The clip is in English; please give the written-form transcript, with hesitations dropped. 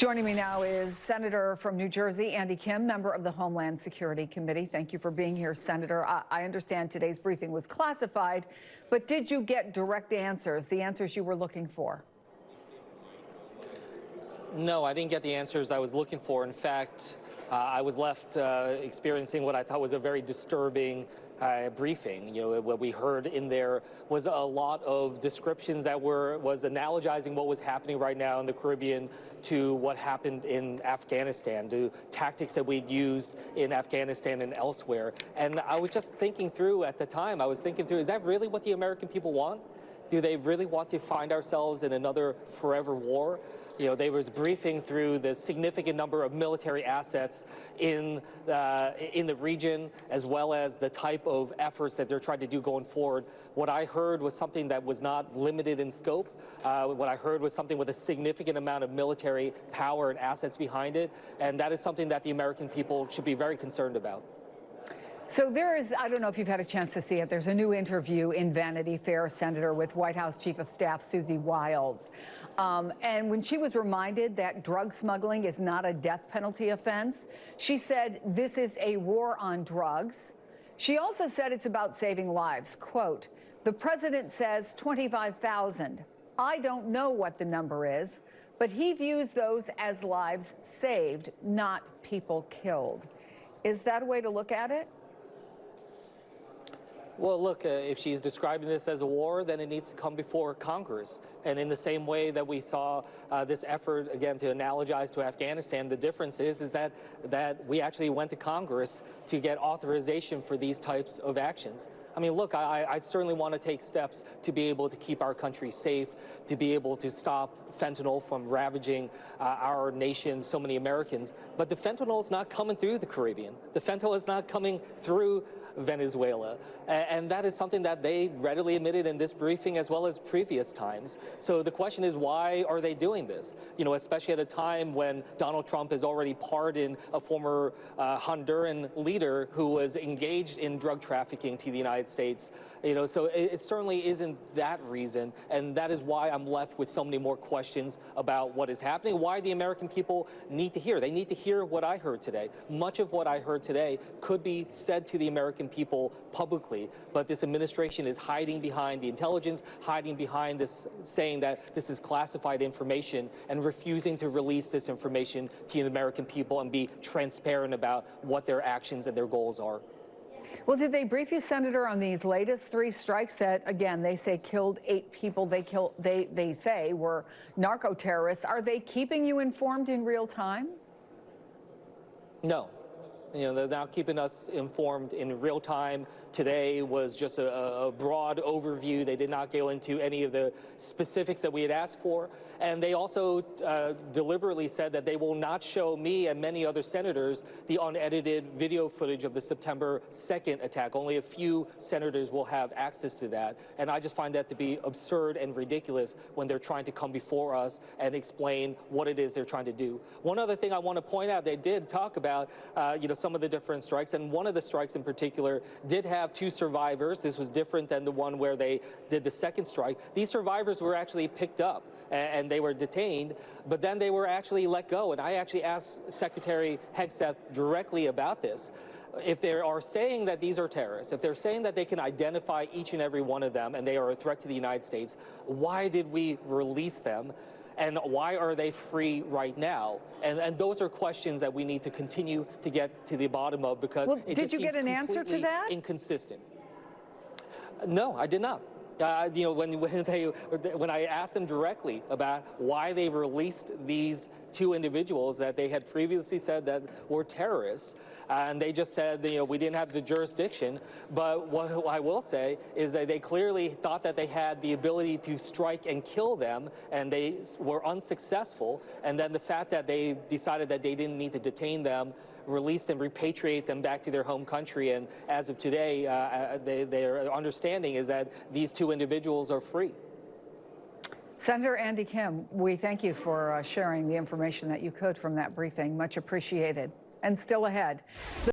Joining me now is Senator from New Jersey, Andy Kim, member of the Homeland Security Committee. Thank you for being here, Senator. I understand today's briefing was classified, but did you get direct answers, the answers you were looking for? No, I didn't get the answers I was looking for. In fact, I was left experiencing what I thought was a very disturbing briefing. You know, what we heard in there was a lot of descriptions that was analogizing what was happening right now in the Caribbean to what happened in Afghanistan, to tactics that we'd used in Afghanistan and elsewhere. And I was just thinking through at the time, is that really what the American people want? Do they really want to find ourselves in another forever war? You know, they was briefing through the significant number of military assets in the region, as well as the type of efforts that they're trying to do going forward. What I heard was something that was not limited in scope. What I heard was something with a significant amount of military power and assets behind it, and that is something that the American people should be very concerned about. So there is, I don't know if you've had a chance to see it, there's a new interview in Vanity Fair, Senator, with White House Chief of Staff Susie Wiles. And when she was reminded that drug smuggling is not a death penalty offense, she said this is a war on drugs. She also said it's about saving lives. Quote, "The president says 25,000. I don't know what the number is, but he views those as lives saved, not people killed." Is that a way to look at it? Well, look, if she's describing this as a war, then it needs to come before Congress. And in the same way that we saw this effort, again, to analogize to Afghanistan, the difference is that we actually went to Congress to get authorization for these types of actions. I mean, look, I certainly want to take steps to be able to keep our country safe, to be able to stop fentanyl from ravaging our nation, so many Americans. But the fentanyl is not coming through the Caribbean. The fentanyl is not coming through Venezuela. And that is something that they readily admitted in this briefing as well as previous times. So the question is, why are they doing this? You know, especially at a time when Donald Trump has already pardoned a former Honduran leader who was engaged in drug trafficking to the United States. You know, so it certainly isn't that reason. And that is why I'm left with so many more questions about what is happening, why the American people need to hear. They need to hear what I heard today. Much of what I heard today could be said to the American people publicly, but this administration is hiding behind the intelligence, hiding behind this, saying that this is classified information and refusing to release this information to the American people and be transparent about what their actions and their goals are. Well, did they brief you, Senator, on these latest 3 strikes that, again, they say killed 8 people they say were narco-terrorists? Are they keeping you informed in real time? No. You know, they're now keeping us informed in real time. Today was just a broad overview. They did not go into any of the specifics that we had asked for. And they also deliberately said that they will not show me and many other senators the unedited video footage of the September 2nd attack. Only a few senators will have access to that. And I just find that to be absurd and ridiculous when they're trying to come before us and explain what it is they're trying to do. One other thing I want to point out, they did talk about, you know, some of the different strikes, and one of the strikes in particular did have 2 survivors. This was different than the one where they did the second strike. These survivors were actually picked up and they were detained, but then they were actually let go. And I actually asked Secretary Hegseth directly about this. If they are saying that these are terrorists, if they're saying that they can identify each and every one of them and they are a threat to the United States, why did we release them? And why are they free right now? And those are questions that we need to continue to get to the bottom of, because it just seems completely inconsistent. No, I did not. You know, when I asked them directly about why they released these 2 individuals that they had previously said that were terrorists, and they just said, you know, we didn't have the jurisdiction. But what I will say is that they clearly thought that they had the ability to strike and kill them, and they were unsuccessful. And then the fact that they decided that they didn't need to detain them, release them, repatriate them back to their home country. And as of today, their understanding is that these 2 individuals are free. Senator Andy Kim, we thank you for sharing the information that you could from that briefing. Much appreciated. And still ahead.